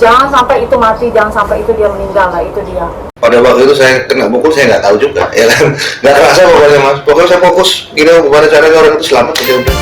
jangan sampai itu mati, jangan sampai itu dia meninggal. Nah itu dia. Pada waktu itu saya kena pukul, saya nggak tahu juga, ya kan, nggak kerasa pokoknya mas. Pokoknya saya fokus gimana caranya orang itu selamat aja udah.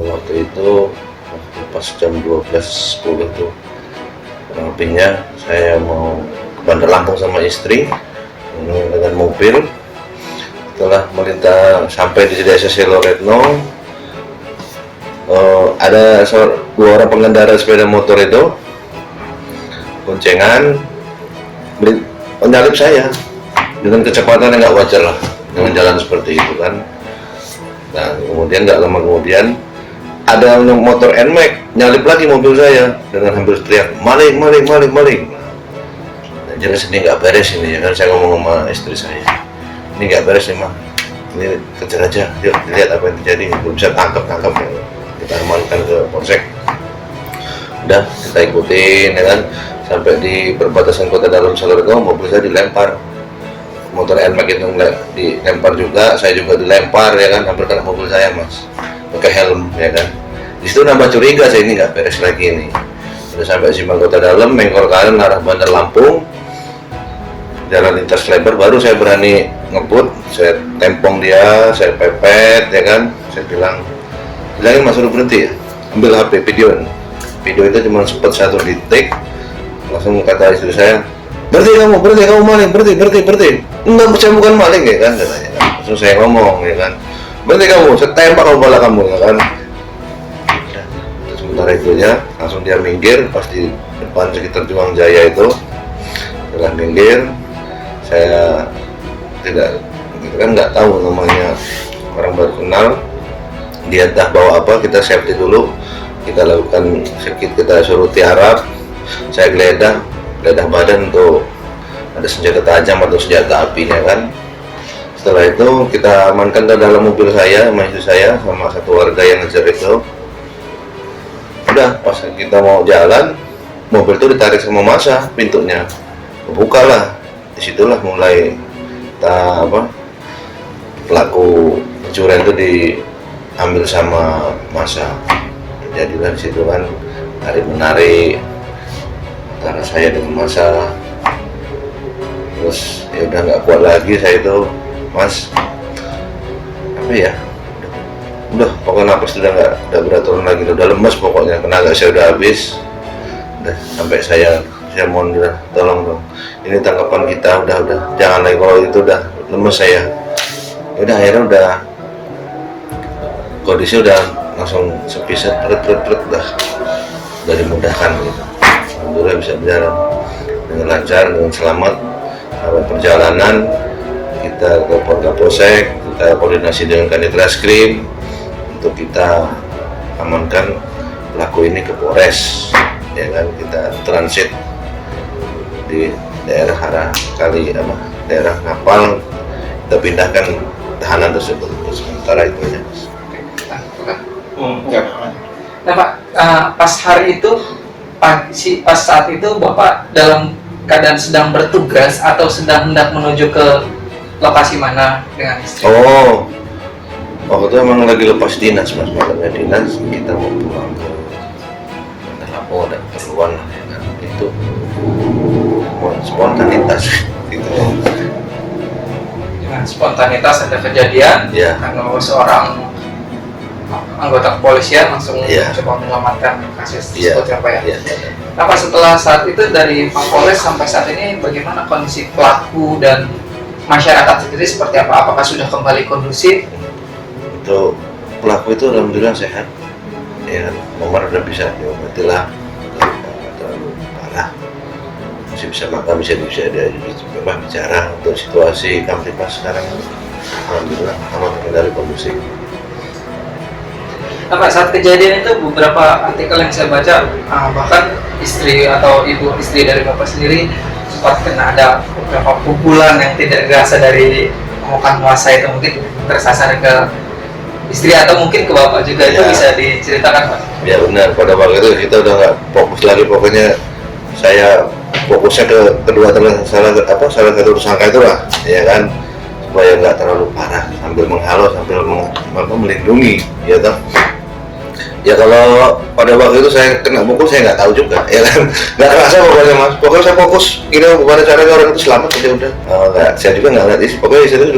Waktu itu pas jam 12.10 tuh kurang lebihnya saya mau ke Bandar Lampung sama istri dengan mobil. Setelah melintas sampai di desa Seloretno, ada dua orang pengendara sepeda motor itu boncengan menyalip saya dengan kecepatan yang nggak wajar lah, dengan jalan seperti itu kan. Nah kemudian nggak lama kemudian ada motor NMAX nyalip lagi mobil saya dengan hampir teriak maling. Nah, jelas ini nggak beres ini ya kan. Saya ngomong sama istri saya, ini nggak beres nih mah, ini kejar aja, yuk lihat apa yang terjadi, belum bisa tangkap ya. Kita amankan ke polsek. Udah kita ikutin ya kan, sampai di perbatasan Kota Dalam Seloretno mobil saya dilempar, motor NMAX itu dilempar juga, saya juga dilempar ya kan, hampir kena mobil saya mas, pakai helm ya kan. Di situ nambah curiga saya, ini nggak beres lagi ini. Udah sampai simpang Kota Dalam, mengkor kanan arah Bandar Lampung, jalan lintas lebar, baru saya berani ngebut. Saya tempong dia, saya pepet ya kan. Saya bilangin mas, suruh berhenti ya, ambil HP, video itu cuma sempat 1 detik. Langsung kata istri saya, berhenti kamu maling, berhenti. Enggak, saya bukan maling ya kan katanya. Langsung saya ngomong ya kan, berhenti kamu, saya tembak kepala kamu ya kan. Sementara itu ya, langsung dia minggir pas di depan sekitar Juang Jaya itu. Setelah minggir, saya nggak tahu namanya, orang baru kenal. Dia entah bawa apa, kita safety dulu, kita lakukan sedikit, kita suruh tiarap. Saya geledah badan untuk ada senjata tajam atau senjata apinya kan. Setelah itu kita amankan ke dalam mobil saya sama istri saya sama satu warga yang ngejar itu. Udah pas kita mau jalan, mobil itu ditarik sama massa pintunya, bukalah. Disitulah mulai pelaku pencurian itu diambil sama massa. Jadilah disitu kan tarik menarik antara saya dengan massa. Terus ya udah nggak kuat lagi saya itu, Mas, apa ya, udah pokoknya napas udah nggak turun lagi, udah lemes pokoknya, tenaga saya udah habis. Udah sampai saya mohon udah tolong dong, ini tangkapan kita udah jangan lagi, kalau itu udah lemes saya. Udah akhirnya udah kondisi udah langsung sepi udah dimudahkan gitu. Alhamdulillah bisa berjalan dengan lancar, dengan selamat. Sampai perjalanan kita ke Polsek, kita koordinasi dengan Kanit Reskrim untuk kita amankan pelaku ini ke Polres, ya kan, kita transit di daerah daerah Ngapal, kita pindahkan tahanan tersebut sementara itu aja. Nah Pak, pas hari itu, pas saat itu Bapak dalam keadaan sedang bertugas atau sedang hendak menuju ke lokasi mana dengan istri? Oh, waktu itu emang lagi lepas dinas, Mas, malamnya dinas, kita mau pulang ke ada keperluan lah, ya kan, itu spontanitas gitu. Dengan spontanitas ada kejadian, Ya. karena seorang anggota kepolisian langsung Ya. coba menyelamatkan kasus Ya. tersebut ya Pak ya. Ya. Nah Pak, setelah saat itu dari Polres sampai saat ini bagaimana kondisi pelaku dan masyarakat sendiri seperti apa? Apakah sudah kembali kondusif? Untuk pelaku itu alhamdulillah sehat, ya, nomor udah bisa diobati lah, nggak terlalu parah, masih bisa makan, bisa bicara. Untuk situasi Kamtipmas sekarang alhamdulillah aman, dari kondusif. Nah Pak, saat kejadian itu beberapa artikel yang saya baca, bahkan istri atau ibu istri dari Bapak sendiri sempat kena ada beberapa pukulan yang tidak berasal dari pemukaan kuasa, itu mungkin tersasar ke istri atau mungkin ke Bapak juga. Itu Ya. bisa diceritakan Pak? Ya benar, pada waktu itu kita udah nggak fokus lagi, pokoknya saya fokusnya ke kedua salah satu tersangka itu lah, ya kan, supaya nggak terlalu parah, sambil menghalau, sambil melindungi, ya toh. Ya kalau pada waktu itu saya kena pukul, saya nggak tahu juga, ya kan, nggak terasa pokoknya, Mas. Pokoknya saya fokus, gimana caranya orang itu selamat aja udah. Saya juga nggak lihat isi, pokoknya saya itu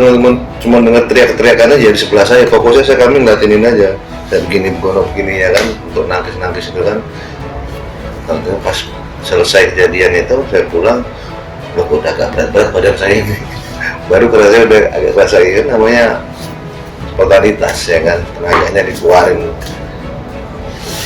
cuma dengar teriak-teriakan aja di sebelah saya. Fokusnya kami ngelatinin aja, saya begini ya kan, untuk nangkis itu kan. Nanti pas selesai kejadian itu saya pulang, loh udah agak berat badan saya ini. Baru kerasa udah agak kerasa, kan namanya spontanitas, ya kan, tenaganya dikeluarin.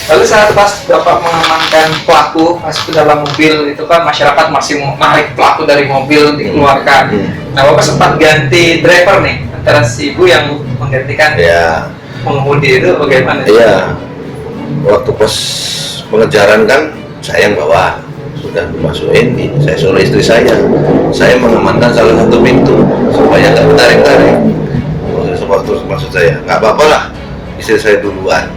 Lalu saat pas Bapak mengamankan pelaku masuk ke dalam mobil, itu kan masyarakat masih menarik pelaku dari mobil dikeluarkan. Nah Bapak sempat ganti driver nih, antara si ibu yang menggantikan Ya, pengemudi, itu bagaimana? iya. Waktu pas pengejaran kan saya yang bawa, sudah dimasukin, saya suruh istri saya mengamankan salah satu pintu supaya nggak tarik-tarik. Maksud saya nggak apa-apa lah, istri saya duluan.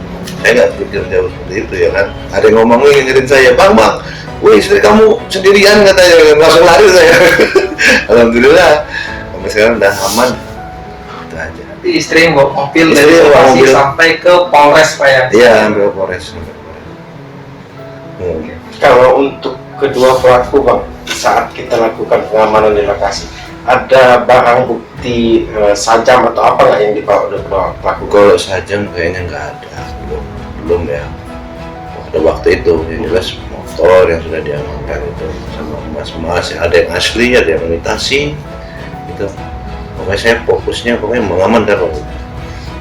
Saya nggak pikir jauh seperti itu, ya kan. Ada yang ngomong ngingetin saya, bang, wih istri kamu sendirian katanya, langsung lari saya. Alhamdulillah sampai sekarang udah aman. Itu aja. Jadi istri yang bawa mobil Istri dari yang bawa lokasi mobil sampai ke Polres Pak ya? Iya, ambil Polres. Kalau untuk kedua pelaku Bang, saat kita lakukan pengamanan di lokasi, ada barang bukti sajam atau apa nggak yang dibawa oleh pelaku? Kalau sajam kayaknya nggak ada, belum ya. Pada waktu itu yang jelas motor yang sudah diamankan itu sama emas-emas, ada yang asli, ada yang imitasi itu. Pokoknya saya fokusnya pokoknya mengamankan,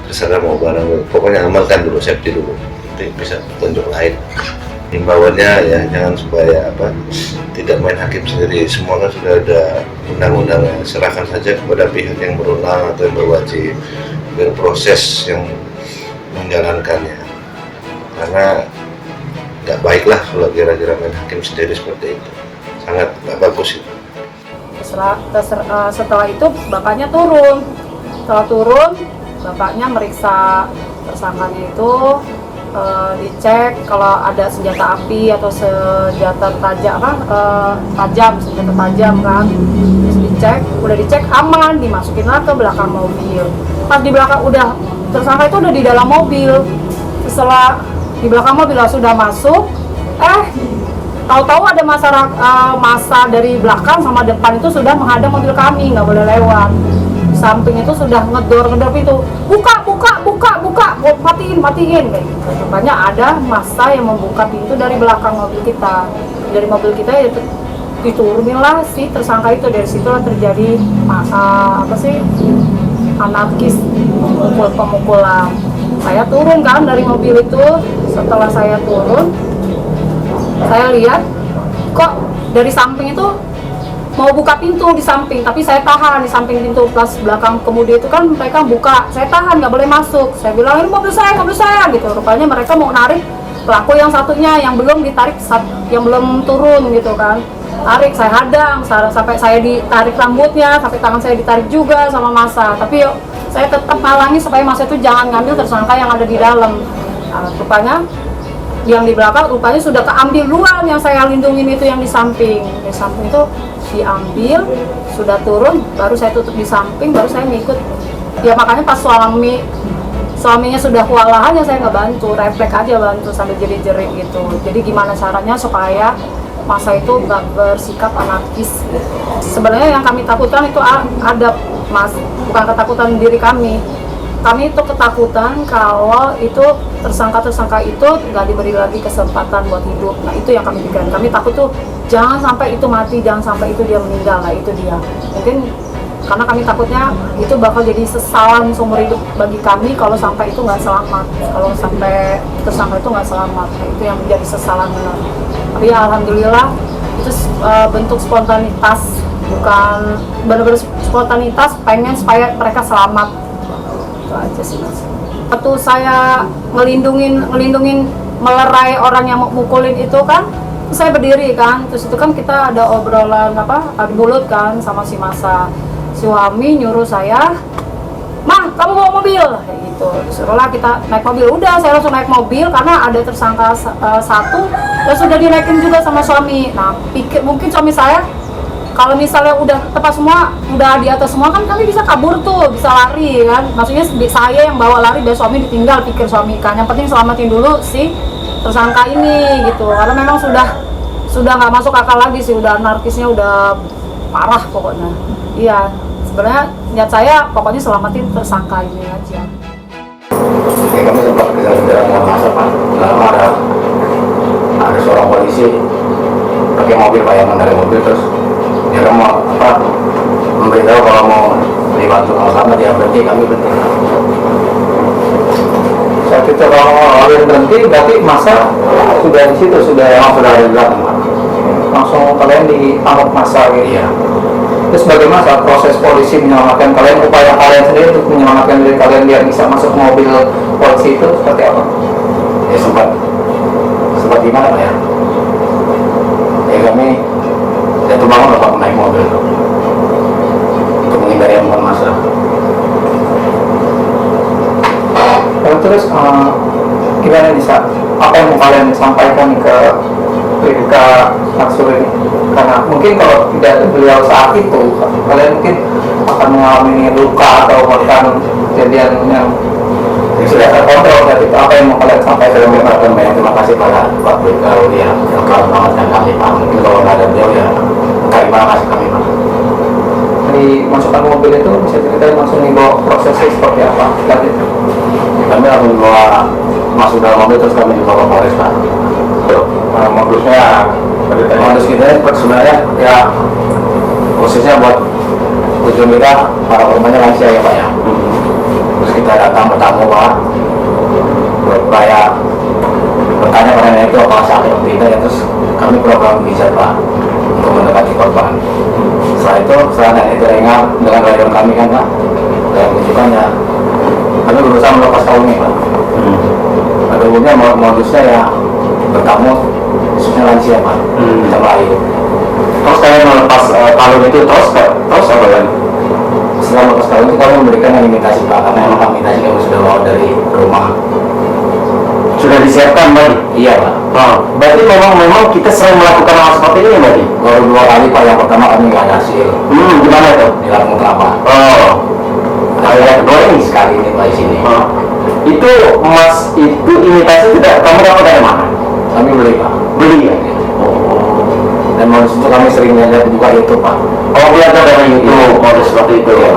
terserah mau barang, pokoknya amankan dulu, safety dulu, nanti bisa petunjuk lain. Himbauannya ya jangan, supaya tidak main hakim sendiri, semua kan sudah ada undang-undangnya, serahkan saja kepada pihak yang berwenang atau yang berwajib berproses yang menjalankannya, karena nggak baiklah kalau kira-kira main hakim sendiri seperti itu, sangat nggak bagus itu. Setelah itu bapaknya turun Setelah turun, bapaknya meriksa tersangkanya itu, dicek kalau ada senjata api atau senjata tajam senjata tajam kan. Terus udah dicek aman, dimasukin lah ke belakang mobil. Pas di belakang tersangka itu udah di dalam mobil. Setelah di belakang mobil sudah masuk, tahu-tahu ada masa dari belakang sama depan itu sudah menghadang mobil kami, nggak boleh lewat. Samping itu sudah ngedor pintu, buka, matiin kayak gitu. Rupanya ada masa yang membuka pintu dari belakang mobil kita. Dari mobil kita ya diturunin lah si tersangka itu. Dari situlah terjadi anarkis, pemukulan. Saya turun kan dari mobil itu. Setelah saya turun, saya lihat kok dari samping itu mau buka pintu di samping, tapi saya tahan di samping pintu. Pas belakang kemudi itu kan mereka buka, saya tahan, nggak boleh masuk. Saya bilang ini mobil saya gitu. Rupanya mereka mau narik pelaku yang satunya yang belum ditarik, yang belum turun gitu kan. Tarik, saya hadang sampai saya ditarik rambutnya, sampai tangan saya ditarik juga sama massa. Tapi saya tetap halangi supaya massa itu jangan ngambil tersangka yang ada di dalam. Rupanya yang di belakang rupanya sudah keambil duluan yang saya lindungin itu yang di samping. Di samping itu diambil, sudah turun, baru saya tutup di samping, baru saya ngikut. Ya makanya pas suaminya sudah kewalahan ya saya nggak bantu, refleks aja bantu sambil jerit-jerit gitu. Jadi gimana caranya supaya masa itu nggak bersikap anarkis gitu. Sebenarnya yang kami takutkan itu ada bukan ketakutan diri kami itu ketakutan kalau itu tersangka itu nggak diberi lagi kesempatan buat hidup. Nah itu yang kami pikirkan. Kami takut tuh jangan sampai itu mati, jangan sampai itu dia meninggal. Nah itu dia. Mungkin karena kami takutnya itu bakal jadi sesalan seumur hidup bagi kami kalau sampai itu nggak selamat. Kalau sampai tersangka itu nggak selamat, nah, itu yang menjadi sesalan benar. Tapi ya alhamdulillah itu bentuk spontanitas, bukan benar-benar spontanitas, pengen supaya mereka selamat. Aja sih mas. Waktu saya ngelindungin melerai orang yang mukulin itu kan, saya berdiri kan, terus itu kan kita ada obrolan adu mulut kan sama si massa. Suami nyuruh saya, "Mah, kamu bawa mobil," kayak gitu. Disuruhlah kita naik mobil. Udah, saya langsung naik mobil karena ada tersangka satu dan sudah dinaikin juga sama suami. Nah, mungkin suami saya kalau misalnya udah tepat semua, udah di atas semua kan kami bisa kabur tuh, bisa lari kan. Maksudnya saya yang bawa lari, biar suami ditinggal, pikir suami kan. Yang penting selamatin dulu si tersangka ini gitu. Karena memang sudah nggak masuk akal lagi sih, udah anarkisnya udah parah pokoknya. Iya, sebenarnya niat saya pokoknya selamatin tersangka ini aja. Oke, kami sempat kejar-kejaran dengan masa Pak. Lama ada seorang polisi pakai mobil, bayangan dari mobil, terus dia mau memberitahu kalau mau dibantu sama dia berhenti, kami berhenti. Saat itu kalau kalian berhenti berarti masa sudah di situ, sudah ada di belakang. Langsung kalian ditangkap massa gitu. Iya. Terus bagaimana proses polisi menyelamatkan kalian, upaya kalian sendiri untuk menyelamatkan diri kalian biar bisa masuk mobil polisi itu seperti apa? Ya sempat gimana Pak ya? Ya kami jatuh bangun Bapak naik mobil untuk menghindari omongan massa. Terus gimana nih Sa? Apa yang mau kalian sampaikan ke Bribka Maksur ini? Karena mungkin kalau tidak ada beliau saat itu, kalian mungkin akan mengalami luka atau bahkan kejadian yang sudah terkontrol. Jadi apa yang mau kalian sampaikan? Terima kasih Pak Bribka ya, yang telah menyelamatkan kami Pak. Mungkin kalau nggak ada beliau ya terima kasih kami Pak. Dimasukkan mobil itu bisa ceritain langsung dibawa prosesnya seperti apa? Kami langsung bawa masuk dalam mobil, terus kami dibawa ke Polres Pak. Modus kita sebenarnya ya khususnya buat tujuan kita para korbannya lansia ya Pak ya. Terus kita datang bertamu Pak, berupaya bertanya pada itu apakah sakit atau tidak ya, terus kami program bisa Pak untuk mendekati korban. Setelah itu nenek itu ringan dengan radio kami kan Pak, dan rujukannya kami berusaha melepas kalungnya Pak. Pada umumnya modusnya ya bertamu khususnya lansia Pak, kita melayu. Terus kalian melepas kalung itu terus apa kan? setelah lepas kawin itu kami memberikan yang imitasi Pak, karena memang kami imitasi kami sudah bawa dari rumah. Sudah disiapkan Bang? Iya Pak. Berarti memang kita sering melakukan hal seperti ini berarti? Baru 2 kali Pak, yang pertama kami nggak ada hasil Gimana itu? di Lampung Kelapa. Nah, yang kedua ini Sekali ini Pak di sini. itu emas itu imitasi tidak kamu dapat dari mana? Kami beli Pak. Beli ya? Dan modus itu kami sering lihat juga YouTube Pak. Oh, belajar dari YouTube modus seperti itu ya?